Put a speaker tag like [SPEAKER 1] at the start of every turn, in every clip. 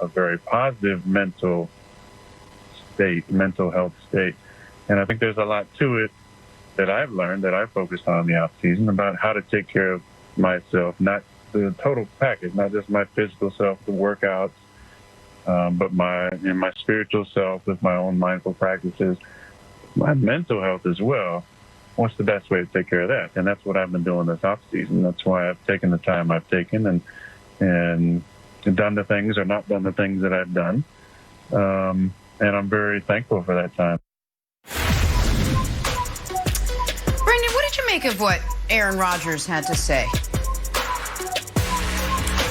[SPEAKER 1] a very positive mental health state. And I think there's a lot to it that I've learned, that I focused on in the off season, about how to take care of myself, not the total package, not just my physical self, the workouts, but my spiritual self with my own mindful practices, my mental health as well. What's the best way to take care of that? And that's what I've been doing this off season. That's why I've taken the time I've taken and done the things or not done the things that I've done. And I'm very thankful for that time.
[SPEAKER 2] Brendan, what did you make of what Aaron Rodgers had to say?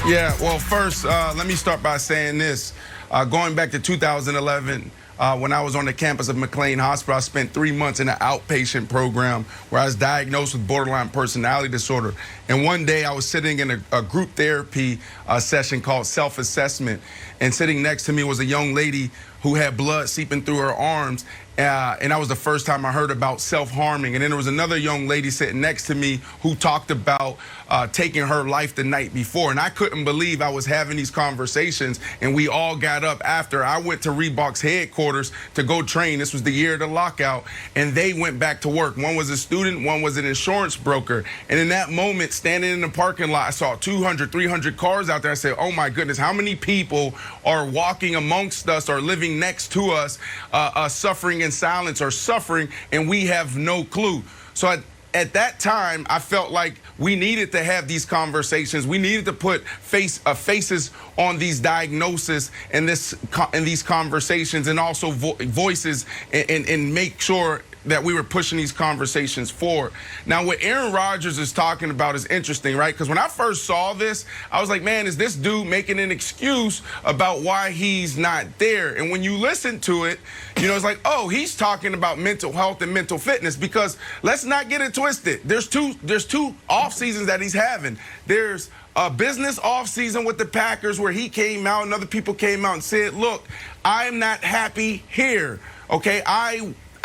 [SPEAKER 3] Yeah, well, first, let me start by saying this. Going back to 2011, when I was on the campus of McLean Hospital, I spent 3 months in an outpatient program where I was diagnosed with borderline personality disorder. And one day I was sitting in a group therapy session called self-assessment, and sitting next to me was a young lady who had blood seeping through her arms. And that was the first time I heard about self-harming. And then there was another young lady sitting next to me who talked about taking her life the night before. And I couldn't believe I was having these conversations. And we all got up after. I went to Reebok's headquarters to go train. This was the year of the lockout. And they went back to work. One was a student, one was an insurance broker. And in that moment, standing in the parking lot, I saw 200, 300 cars out there. I said, oh my goodness, how many people are walking amongst us or living next to us, suffering in silence or suffering, and we have no clue. So at that time, I felt like we needed to have these conversations. We needed to put faces on these diagnoses and these conversations, and also voices, and make sure that we were pushing these conversations forward. Now, what Aaron Rodgers is talking about is interesting, right? Because when I first saw this, I was like, man, is this dude making an excuse about why he's not there? And when you listen to it, you know, it's like, oh, he's talking about mental health and mental fitness, because let's not get it twisted. There's two off seasons that he's having. There's a business off season with the Packers where he came out and other people came out and said, look, I'm not happy here, okay?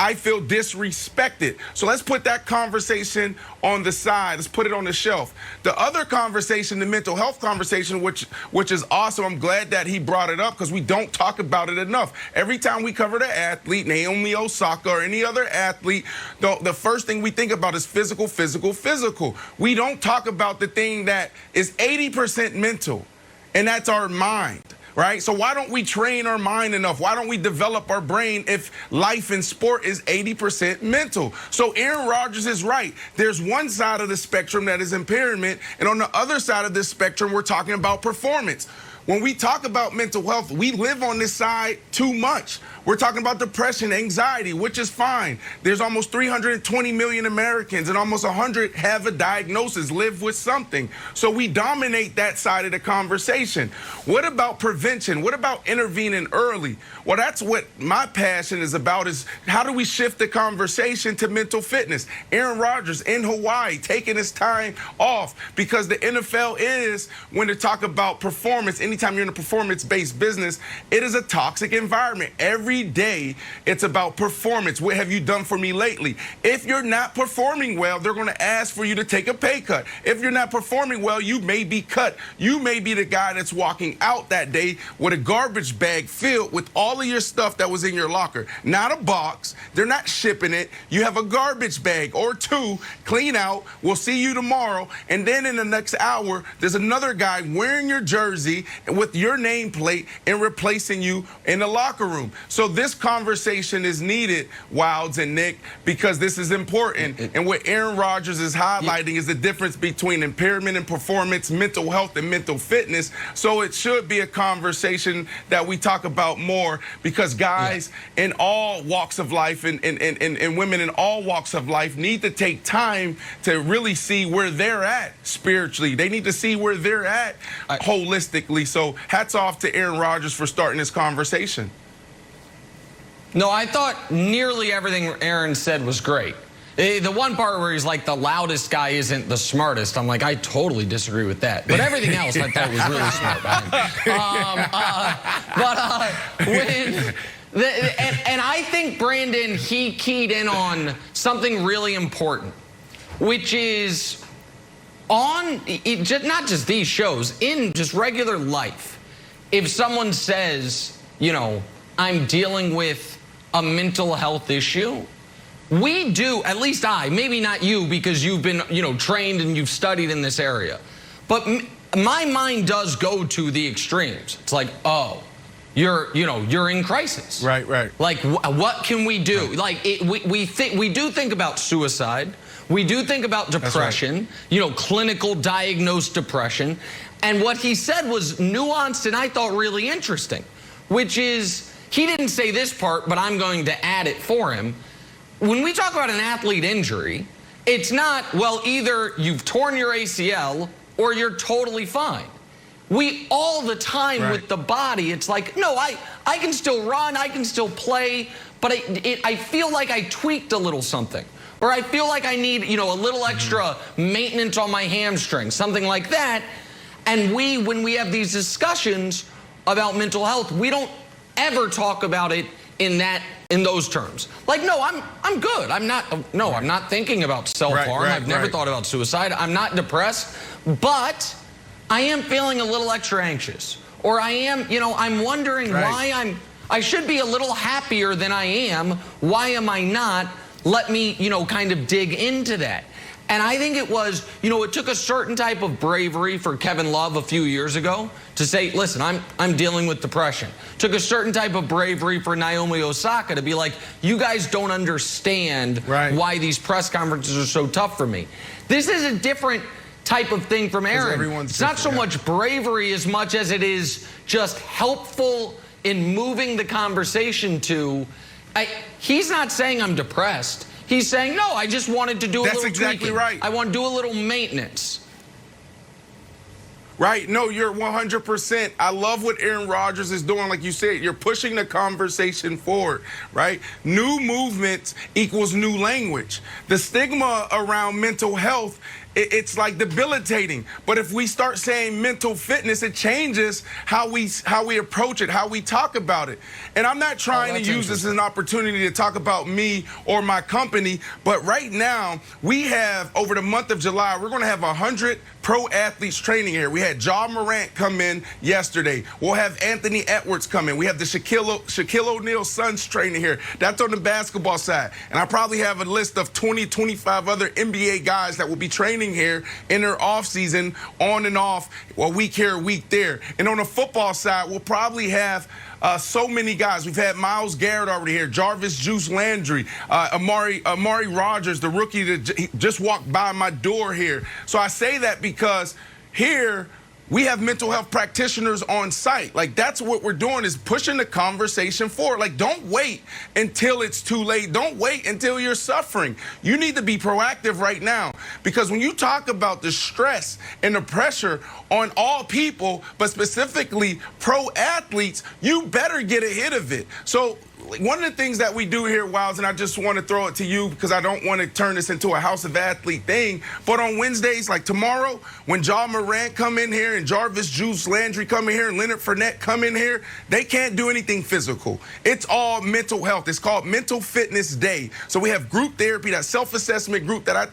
[SPEAKER 3] I feel disrespected. So let's put that conversation on the side. Let's put it on the shelf. The other conversation, the mental health conversation, which is awesome. I'm glad that he brought it up, because we don't talk about it enough. Every time we cover the athlete, Naomi Osaka or any other athlete, the first thing we think about is physical, physical, physical. We don't talk about the thing that is 80% mental, and that's our mind. Right? So why don't we train our mind enough? Why don't we develop our brain if life in sport is 80% mental? So Aaron Rodgers is right. There's one side of the spectrum that is impairment, and on the other side of the spectrum, we're talking about performance. When we talk about mental health, we live on this side too much. We're talking about depression, anxiety, which is fine. There's almost 320 million Americans, and almost 100 have a diagnosis, live with something. So we dominate that side of the conversation. What about prevention? What about intervening early? Well, that's what my passion is about, is how do we shift the conversation to mental fitness? Aaron Rodgers in Hawaii taking his time off, because the NFL is, when they talk about performance, anytime you're in a performance-based business, it is a toxic environment. Every day, it's about performance. What have you done for me lately? If you're not performing well, they're going to ask for you to take a pay cut. If you're not performing well, you may be cut. You may be the guy that's walking out that day with a garbage bag filled with all of your stuff that was in your locker. Not a box. They're not shipping it. You have a garbage bag or two. Clean out. We'll see you tomorrow. And then in the next hour, there's another guy wearing your jersey with your nameplate and replacing you in the locker room. So this conversation is needed, Wilds and Nick, because this is important. And what Aaron Rodgers is highlighting is the difference between impairment and performance, mental health and mental fitness. So it should be a conversation that we talk about more, because guys in all walks of life and women in all walks of life need to take time to really see where they're at spiritually. They need to see where they're at holistically. So hats off to Aaron Rodgers for starting this conversation.
[SPEAKER 4] No, I thought nearly everything Aaron said was great. The one part where he's like, the loudest guy isn't the smartest, I'm like, I totally disagree with that. But everything else I thought was really smart. And I think, Brandon, he keyed in on something really important, which is on not just these shows, in just regular life. if someone says, you know, I'm dealing with a mental health issue, we do, at least I, maybe not you because you've been, you know, trained and you've studied in this area, but my mind does go to the extremes. It's like, oh, you're in crisis.
[SPEAKER 3] Right.
[SPEAKER 4] Like, what can we do? Like, we do think about suicide. We do think about depression, you know, clinical diagnosed depression. And what he said was nuanced and I thought really interesting, which is, he didn't say this part, but I'm going to add it for him. When we talk about an athlete injury, it's not, well, either you've torn your ACL or you're totally fine. We all the time with the body, it's like, no, I can still run, I can still play, but I feel like I tweaked a little something. Or I feel like I need, you know, a little extra maintenance on my hamstring, something like that. And when we have these discussions about mental health, we don't ever talk about it in those terms. Like, no, I'm good. I'm not thinking about self-harm. I've never thought about suicide. I'm not depressed, but I am feeling a little extra anxious. Or I am, you know, I'm wondering why I should be a little happier than I am. Why am I not? Let me, you know, kind of dig into that. And I think it was, you know, it took a certain type of bravery for Kevin Love a few years ago to say, listen, I'm dealing with depression. Took a certain type of bravery for Naomi Osaka to be like, you guys don't understand why these press conferences are so tough for me. This is a different type of thing from Aaron. It's not so much bravery as much as it is just helpful in moving the conversation to, he's not saying I'm depressed. He's saying, no, I just wanted to do a little tweaking. I want to do a little maintenance.
[SPEAKER 3] Right. No, you're 100%. I love what Aaron Rodgers is doing. Like you said, you're pushing the conversation forward, right? New movement equals new language. The stigma around mental health, it's like debilitating. But if we start saying mental fitness, it changes how we approach it, how we talk about it. And I'm not trying to use this as an opportunity to talk about me or my company, but right now we have, over the month of July, we're going to have 100 pro athletes training here. We had Ja Morant come in yesterday. We'll have Anthony Edwards come in. We have the Shaquille O'Neal sons training here. That's on the basketball side. And I probably have a list of 20, 25 other NBA guys that will be training here in their offseason, on and off, a week here, a week there. And on the football side, we'll probably have so many guys. We've had Myles Garrett already here, Jarvis Juice Landry, Amari Rodgers, the rookie that just walked by my door here. So I say that because here we have mental health practitioners on site. Like, that's what we're doing, is pushing the conversation forward. Like, don't wait until it's too late. Don't wait until you're suffering. You need to be proactive right now, because when you talk about the stress and the pressure on all people, but specifically pro athletes, you better get ahead of it. So one of the things that we do here, Wilds, and I just want to throw it to you because I don't want to turn this into a House of Athlete thing, but on Wednesdays, like tomorrow, when Ja Morant come in here and Jarvis Juice Landry come in here and Leonard Fournette come in here, they can't do anything physical. It's all mental health. It's called Mental Fitness Day. So we have group therapy, that self-assessment group that I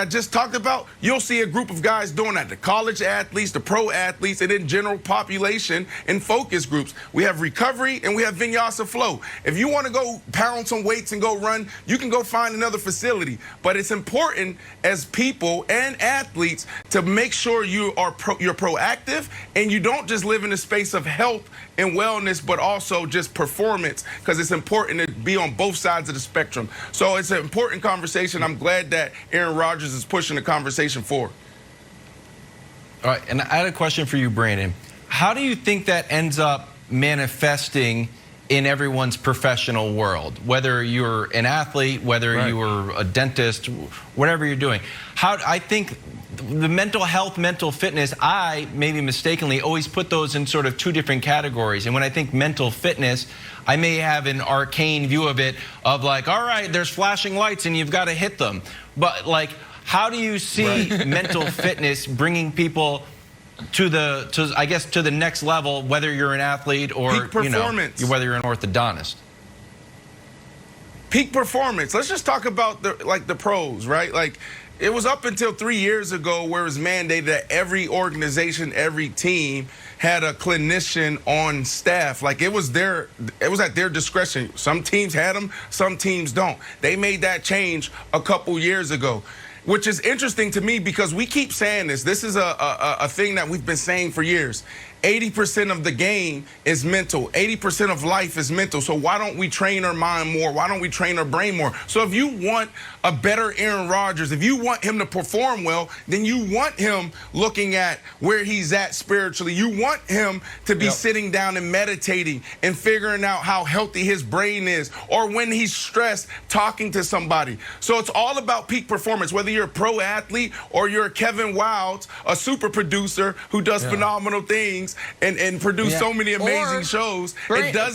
[SPEAKER 3] just talked about. You'll see a group of guys doing that, the college athletes, the pro athletes, and then general population and focus groups. We have recovery and we have Vinyasa Flow. If you want to go pound some weights and go run, you can go find another facility. But it's important as people and athletes to make sure you're proactive and you don't just live in the space of health and wellness, but also just performance, because it's important to be on both sides of the spectrum. So it's an important conversation. I'm glad that Aaron Rodgers is pushing the conversation forward.
[SPEAKER 5] All right, and I had a question for you, Brandon. How do you think that ends up manifesting in everyone's professional world, whether you're an athlete, whether you're a dentist, whatever you're doing? I think the mental health, mental fitness, I maybe mistakenly always put those in sort of two different categories. And when I think mental fitness, I may have an arcane view of it, of like, all right, there's flashing lights and you've got to hit them. But like, how do you see mental fitness bringing people to the next level, whether you're an athlete or whether you're an orthodontist?
[SPEAKER 3] Peak performance. Let's just talk about the pros, right? Like, It was up until 3 years ago where it was mandated that every organization, every team had a clinician on staff. Like it was at their discretion. Some teams had them, some teams don't. They made that change a couple years ago, which is interesting to me because we keep saying this. This is a thing that we've been saying for years. 80% of the game is mental. 80% of life is mental. So why don't we train our mind more? Why don't we train our brain more? So if you want a better Aaron Rodgers, if you want him to perform well, then you want him looking at where he's at spiritually. You want him to be sitting down and meditating and figuring out how healthy his brain is, or when he's stressed, talking to somebody. So it's all about peak performance, whether you're a pro athlete or you're Kevin Wildes, a super producer who does phenomenal things and produce so many amazing shows. It does